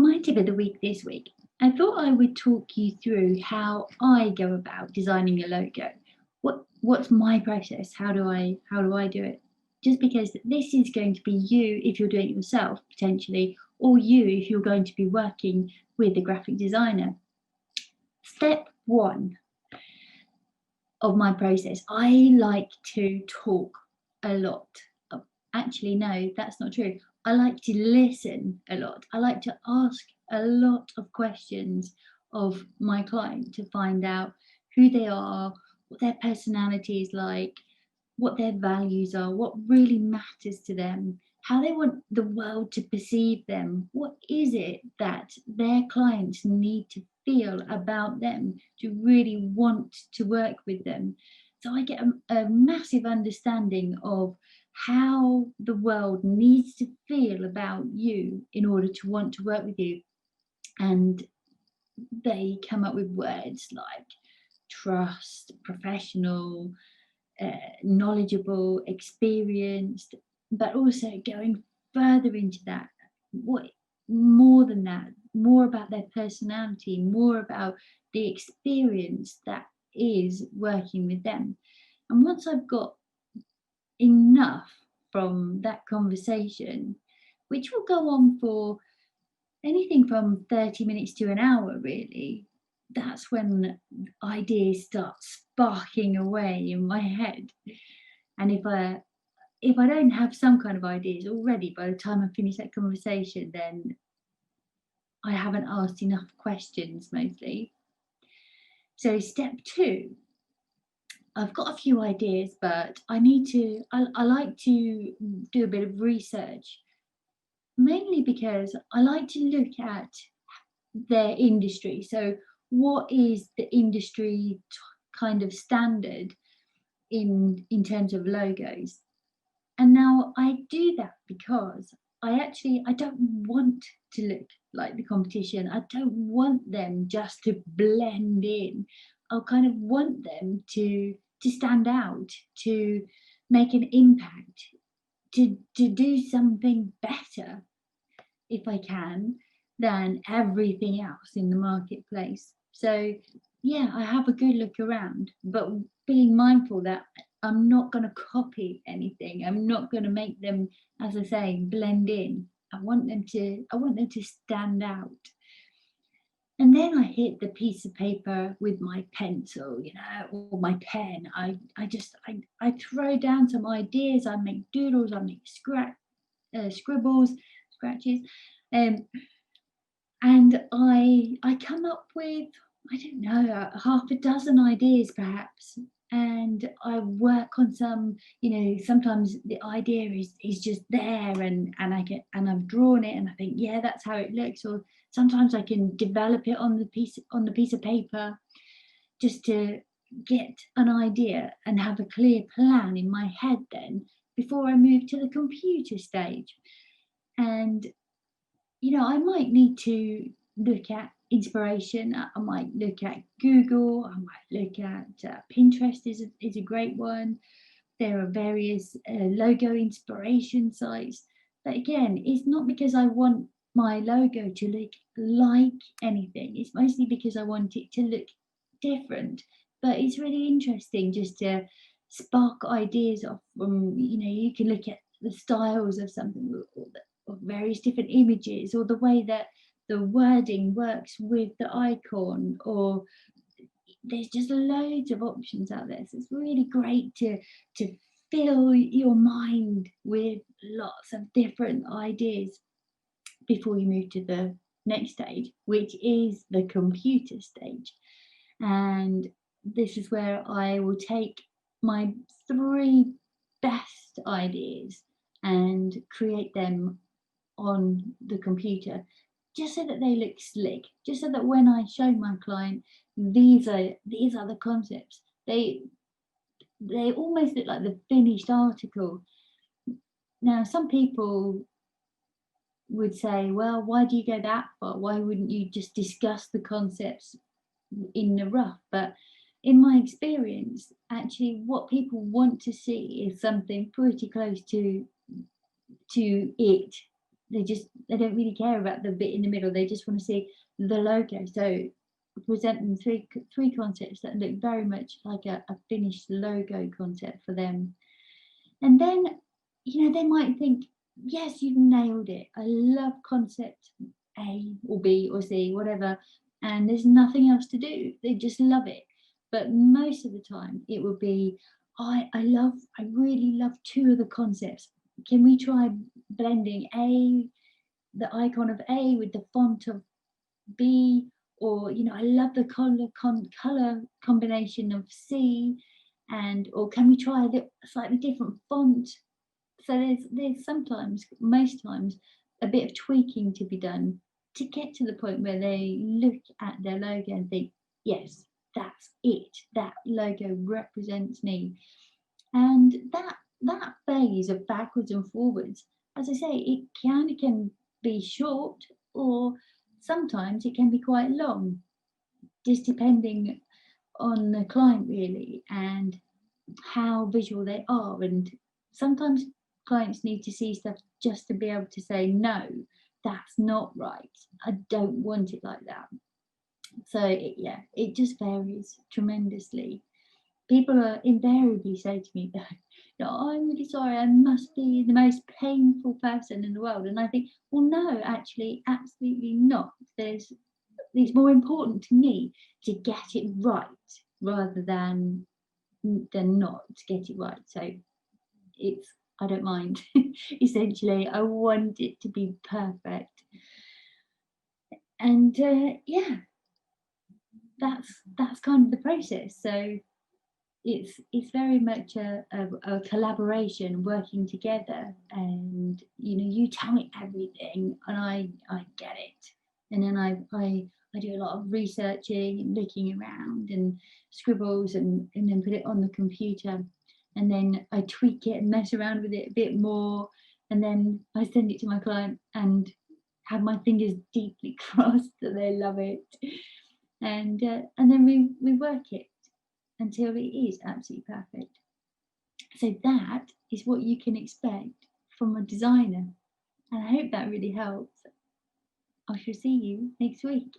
My tip of the week this week, I thought I would talk you through how I go about designing a logo. What's my process? How do I do it? Just because this is going to be you if you're doing it yourself potentially, or you if you're going to be working with a graphic designer. Step one of my process, I like to talk a lot. Actually, no, that's not true. I like to listen a lot. I like to ask a lot of questions of my client to find out who they are, what their personality is like, what their values are, what really matters to them, how they want the world to perceive them. What is it that their clients need to feel about them to really want to work with them? So I get a massive understanding of how the world needs to feel about you in order to want to work with you. And they come up with words like trust, professional, knowledgeable, experienced, but also going further into that, what more than that, more about their personality, more about the experience that is working with them. And once I've got enough from that conversation, which will go on for anything from 30 minutes to an hour, really, that's when ideas start sparking away in my head. And if I don't have some kind of ideas already by the time I finish that conversation, then I haven't asked enough questions mostly. So step two, I've got a few ideas, but I like to do a bit of research, mainly because I like to look at their industry. So what is the industry kind of standard in terms of logos? And now I do that because I don't want to look like the competition. I don't want them just to blend in. I kind of want them to stand out, to make an impact, to do something better if I can than everything else in the marketplace. So yeah, I have a good look around, but being mindful that I'm not going to copy anything. I'm not going to make them, as I say, blend in. I want them to stand out. And then I hit the piece of paper with my pencil, or my pen. I throw down some ideas. I make doodles. I make scribbles, scratches, and I come up with, I don't know, half a dozen ideas perhaps. And I work on some, sometimes the idea is just there, and I've drawn it and I think, yeah, that's how it looks. Or sometimes I can develop it on the piece of paper just to get an idea and have a clear plan in my head then before I move to the computer stage. And I might need to look at inspiration. I might look at Google. I might look at Pinterest is a great one. There are various logo inspiration sites. But again, it's not because I want my logo to look like anything. It's mostly because I want it to look different. But it's really interesting just to spark ideas off from, you can look at the styles of something, or various different images, or the way that the wording works with the icon, or there's just loads of options out there. So it's really great to fill your mind with lots of different ideas before you move to the next stage, which is the computer stage. And this is where I will take my 3 best ideas and create them on the computer, just so that they look slick, just so that when I show my client these are the concepts, they almost look like the finished article. Now, some people would say, well, why do you go that far? Why wouldn't you just discuss the concepts in the rough? But in my experience, actually, what people want to see is something pretty close to it they don't really care about the bit in the middle. They just want to see the logo. So present them three concepts that look very much like a finished logo concept for them. And then, they might think, yes, you've nailed it. I love concept A or B or C, whatever. And there's nothing else to do. They just love it. But most of the time it would be, I really love two of the concepts. Can we try blending the icon of A with the font of B? Or, I love the color combination of C. Or can we try a slightly different font? So there's sometimes, most times, a bit of tweaking to be done to get to the point where they look at their logo and think, yes, that's it. That logo represents me. And that phase of backwards and forwards, as I say, it can be short, or sometimes it can be quite long, just depending on the client really, and how visual they are. And sometimes clients need to see stuff just to be able to say, no, that's not right. I don't want it like that. So it just varies tremendously. People are invariably say to me, no, I'm really sorry, I must be the most painful person in the world. And I think, well, no, actually, absolutely not. It's more important to me to get it right rather than not to get it right. So I don't mind. Essentially, I want it to be perfect. And that's kind of the process. So it's very much a collaboration, working together, and you tell me everything and I get it, and then I do a lot of researching and looking around and scribbles, and then put it on the computer, and then I tweak it and mess around with it a bit more, and then I send it to my client and have my fingers deeply crossed that they love it, and then we work it until it is absolutely perfect. So that is what you can expect from a designer. And I hope that really helps. I shall see you next week.